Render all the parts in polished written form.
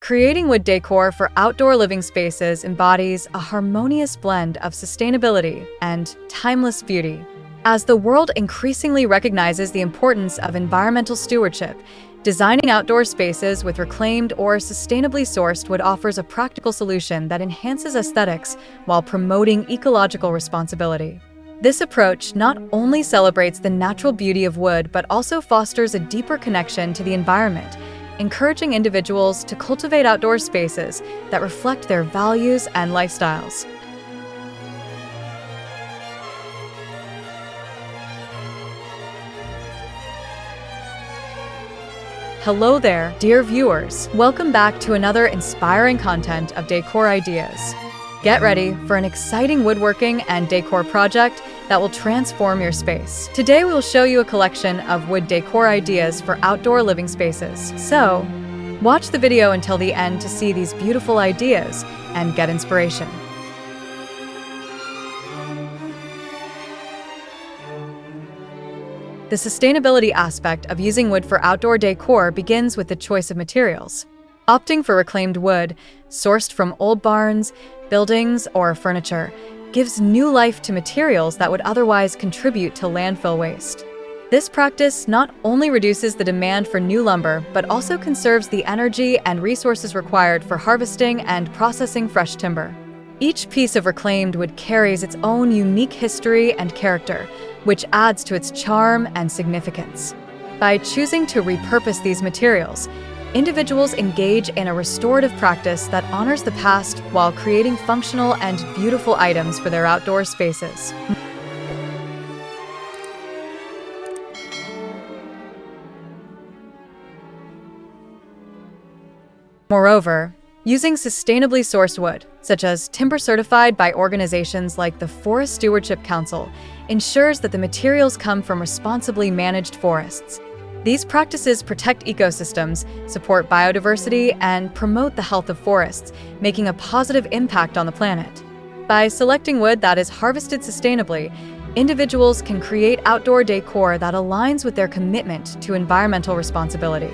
Creating wood decor for outdoor living spaces embodies a harmonious blend of sustainability and timeless beauty. As the world increasingly recognizes the importance of environmental stewardship, designing outdoor spaces with reclaimed or sustainably sourced wood offers a practical solution that enhances aesthetics while promoting ecological responsibility. This approach not only celebrates the natural beauty of wood but also fosters a deeper connection to the environment, encouraging individuals to cultivate outdoor spaces that reflect their values and lifestyles. Hello there, dear viewers. Welcome back to another inspiring content of Decor Ideas. Get ready for an exciting woodworking and decor project that will transform your space. Today we will show you a collection of wood decor ideas for outdoor living spaces. So, watch the video until the end to see these beautiful ideas and get inspiration. The sustainability aspect of using wood for outdoor decor begins with the choice of materials. Opting for reclaimed wood, sourced from old barns, buildings, or furniture, gives new life to materials that would otherwise contribute to landfill waste. This practice not only reduces the demand for new lumber, but also conserves the energy and resources required for harvesting and processing fresh timber. Each piece of reclaimed wood carries its own unique history and character, which adds to its charm and significance. By choosing to repurpose these materials, individuals engage in a restorative practice that honors the past while creating functional and beautiful items for their outdoor spaces. Moreover, using sustainably sourced wood, such as timber certified by organizations like the Forest Stewardship Council, ensures that the materials come from responsibly managed forests. These practices protect ecosystems, support biodiversity, and promote the health of forests, making a positive impact on the planet. By selecting wood that is harvested sustainably, individuals can create outdoor decor that aligns with their commitment to environmental responsibility.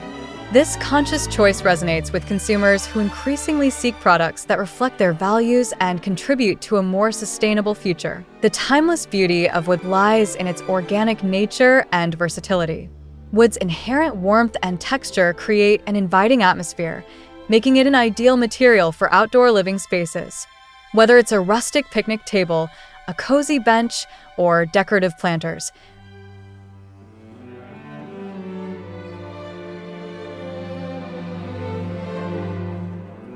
This conscious choice resonates with consumers who increasingly seek products that reflect their values and contribute to a more sustainable future. The timeless beauty of wood lies in its organic nature and versatility. Wood's inherent warmth and texture create an inviting atmosphere, making it an ideal material for outdoor living spaces. Whether it's a rustic picnic table, a cozy bench, or decorative planters,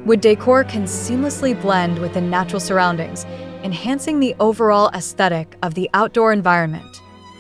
wood decor can seamlessly blend with the natural surroundings, enhancing the overall aesthetic of the outdoor environment.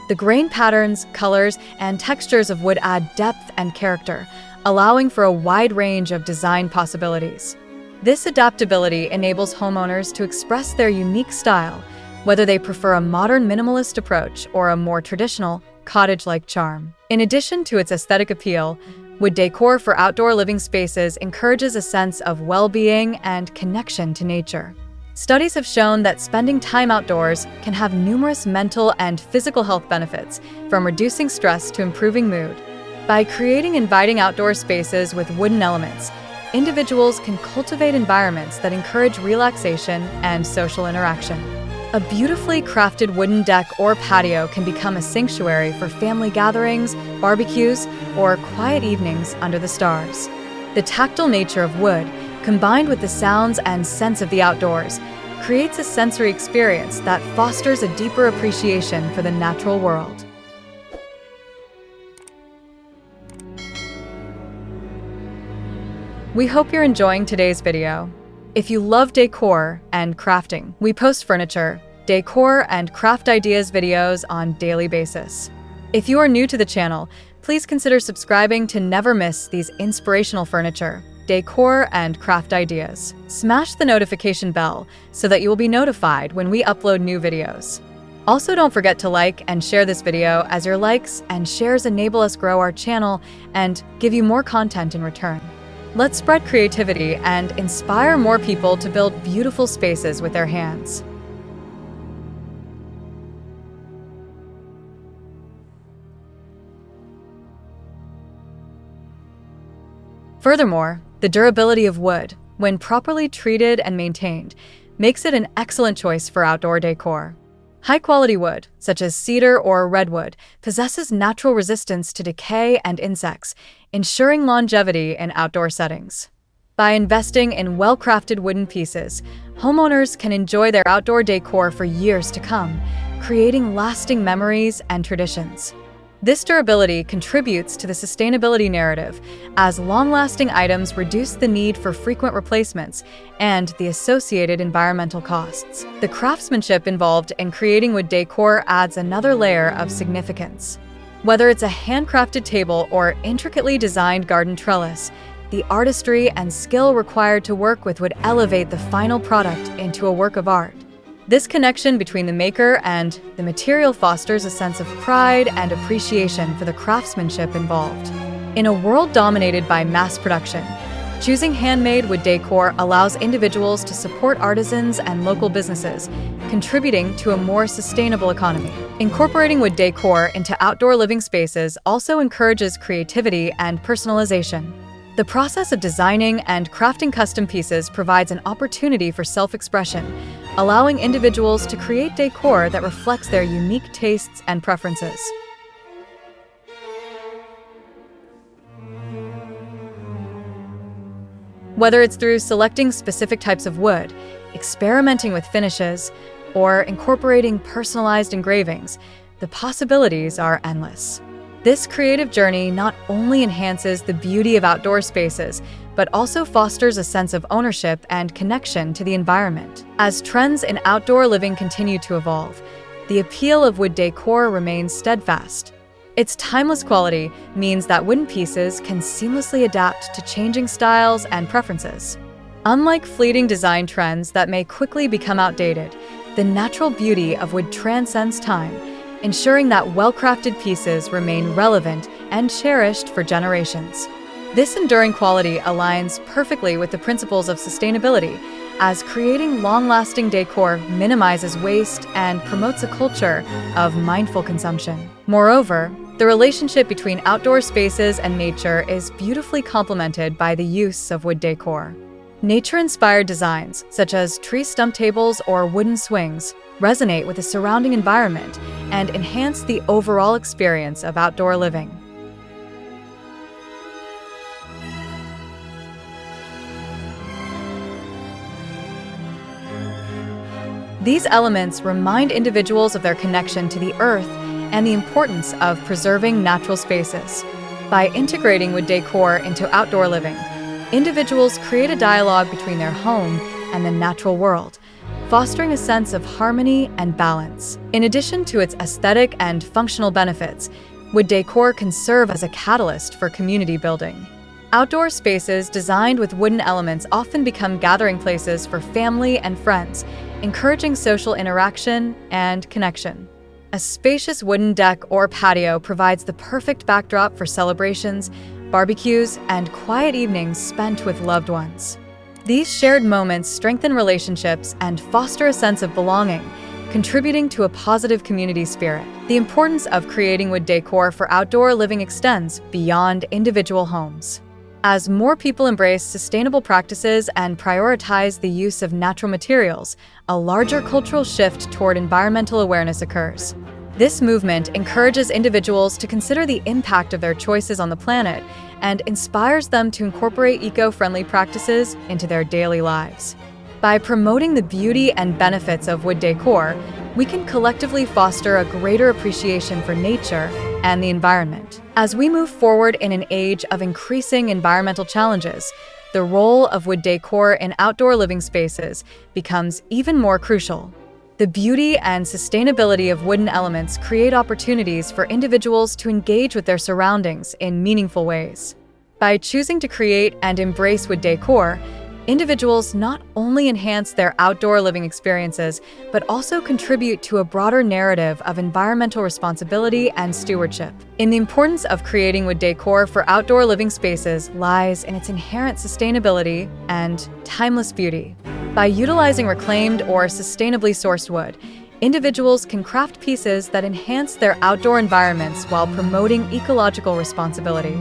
The grain patterns, colors, and textures of wood add depth and character, allowing for a wide range of design possibilities. This adaptability enables homeowners to express their unique style, whether they prefer a modern minimalist approach or a more traditional, cottage-like charm. In addition to its aesthetic appeal, wood decor for outdoor living spaces encourages a sense of well-being and connection to nature. Studies have shown that spending time outdoors can have numerous mental and physical health benefits, from reducing stress to improving mood. By creating inviting outdoor spaces with wooden elements, individuals can cultivate environments that encourage relaxation and social interaction. A beautifully crafted wooden deck or patio can become a sanctuary for family gatherings, barbecues, or quiet evenings under the stars. The tactile nature of wood, combined with the sounds and scents of the outdoors, creates a sensory experience that fosters a deeper appreciation for the natural world. We hope you're enjoying today's video. If you love decor and crafting, we post furniture, decor, and craft ideas videos on a daily basis. If you are new to the channel, please consider subscribing to never miss these inspirational furniture, decor, and craft ideas. Smash the notification bell so that you will be notified when we upload new videos. Also, don't forget to like and share this video, as your likes and shares enable us grow our channel and give you more content in return. Let's spread creativity and inspire more people to build beautiful spaces with their hands. Furthermore, The durability of wood, when properly treated and maintained, makes it an excellent choice for outdoor decor. High-quality wood, such as cedar or redwood, possesses natural resistance to decay and insects, ensuring longevity in outdoor settings. By investing in well-crafted wooden pieces, homeowners can enjoy their outdoor decor for years to come, creating lasting memories and traditions. This durability contributes to the sustainability narrative, as long-lasting items reduce the need for frequent replacements and the associated environmental costs. The craftsmanship involved in creating wood decor adds another layer of significance. Whether it's a handcrafted table or intricately designed garden trellis, the artistry and skill required to work with would elevate the final product into a work of art. This connection between the maker and the material fosters a sense of pride and appreciation for the craftsmanship involved. In a world dominated by mass production, choosing handmade wood decor allows individuals to support artisans and local businesses, contributing to a more sustainable economy. Incorporating wood decor into outdoor living spaces also encourages creativity and personalization. The process of designing and crafting custom pieces provides an opportunity for self-expression, allowing individuals to create decor that reflects their unique tastes and preferences. Whether it's through selecting specific types of wood, experimenting with finishes, or incorporating personalized engravings, the possibilities are endless. This creative journey not only enhances the beauty of outdoor spaces, but also fosters a sense of ownership and connection to the environment. As trends in outdoor living continue to evolve, the appeal of wood decor remains steadfast. Its timeless quality means that wooden pieces can seamlessly adapt to changing styles and preferences. Unlike fleeting design trends that may quickly become outdated, the natural beauty of wood transcends time, ensuring that well-crafted pieces remain relevant and cherished for generations. This enduring quality aligns perfectly with the principles of sustainability, as creating long-lasting decor minimizes waste and promotes a culture of mindful consumption. Moreover, the relationship between outdoor spaces and nature is beautifully complemented by the use of wood decor. Nature-inspired designs, such as tree stump tables or wooden swings, resonate with the surrounding environment and enhance the overall experience of outdoor living. These elements remind individuals of their connection to the earth and the importance of preserving natural spaces. By integrating wood decor into outdoor living, individuals create a dialogue between their home and the natural world, fostering a sense of harmony and balance. In addition to its aesthetic and functional benefits, wood decor can serve as a catalyst for community building. Outdoor spaces designed with wooden elements often become gathering places for family and friends, encouraging social interaction and connection. A spacious wooden deck or patio provides the perfect backdrop for celebrations, barbecues, and quiet evenings spent with loved ones. These shared moments strengthen relationships and foster a sense of belonging, contributing to a positive community spirit. The importance of creating wood decor for outdoor living extends beyond individual homes. As more people embrace sustainable practices and prioritize the use of natural materials, a larger cultural shift toward environmental awareness occurs. This movement encourages individuals to consider the impact of their choices on the planet and inspires them to incorporate eco-friendly practices into their daily lives. By promoting the beauty and benefits of wood decor, we can collectively foster a greater appreciation for nature and the environment. As we move forward in an age of increasing environmental challenges, the role of wood decor in outdoor living spaces becomes even more crucial. The beauty and sustainability of wooden elements create opportunities for individuals to engage with their surroundings in meaningful ways. By choosing to create and embrace wood decor, individuals not only enhance their outdoor living experiences, but also contribute to a broader narrative of environmental responsibility and stewardship. The importance of creating wood decor for outdoor living spaces lies in its inherent sustainability and timeless beauty. By utilizing reclaimed or sustainably sourced wood, individuals can craft pieces that enhance their outdoor environments while promoting ecological responsibility.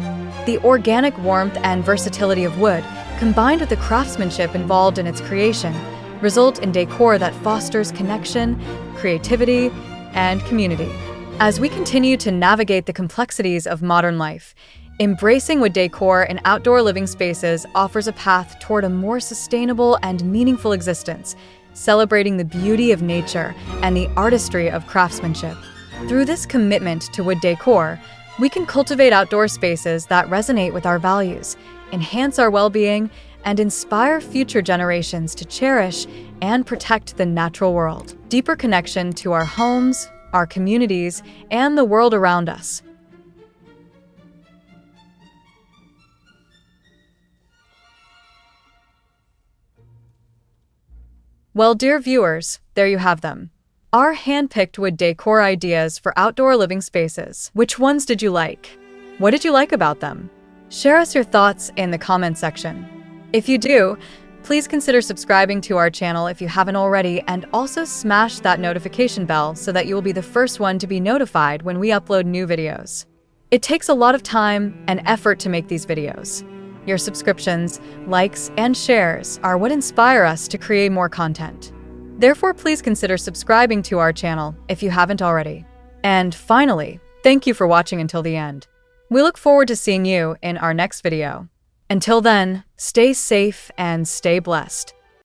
The organic warmth and versatility of wood combined with the craftsmanship involved in its creation, result in decor that fosters connection, creativity, and community. As we continue to navigate the complexities of modern life, embracing wood decor in outdoor living spaces offers a path toward a more sustainable and meaningful existence, celebrating the beauty of nature and the artistry of craftsmanship. Through this commitment to wood decor, we can cultivate outdoor spaces that resonate with our values, enhance our well-being, and inspire future generations to cherish and protect the natural world. Deeper connection to our homes, our communities, and the world around us. Well, dear viewers, there you have them. Our hand-picked wood decor ideas for outdoor living spaces. Which ones did you like? What did you like about them? Share us your thoughts in the comment section. If you do, please consider subscribing to our channel if you haven't already, and also smash that notification bell so that you will be the first one to be notified when we upload new videos. It takes a lot of time and effort to make these videos. Your subscriptions, likes, and shares are what inspire us to create more content. Therefore, please consider subscribing to our channel if you haven't already. And finally, thank you for watching until the end. We look forward to seeing you in our next video. Until then, stay safe and stay blessed.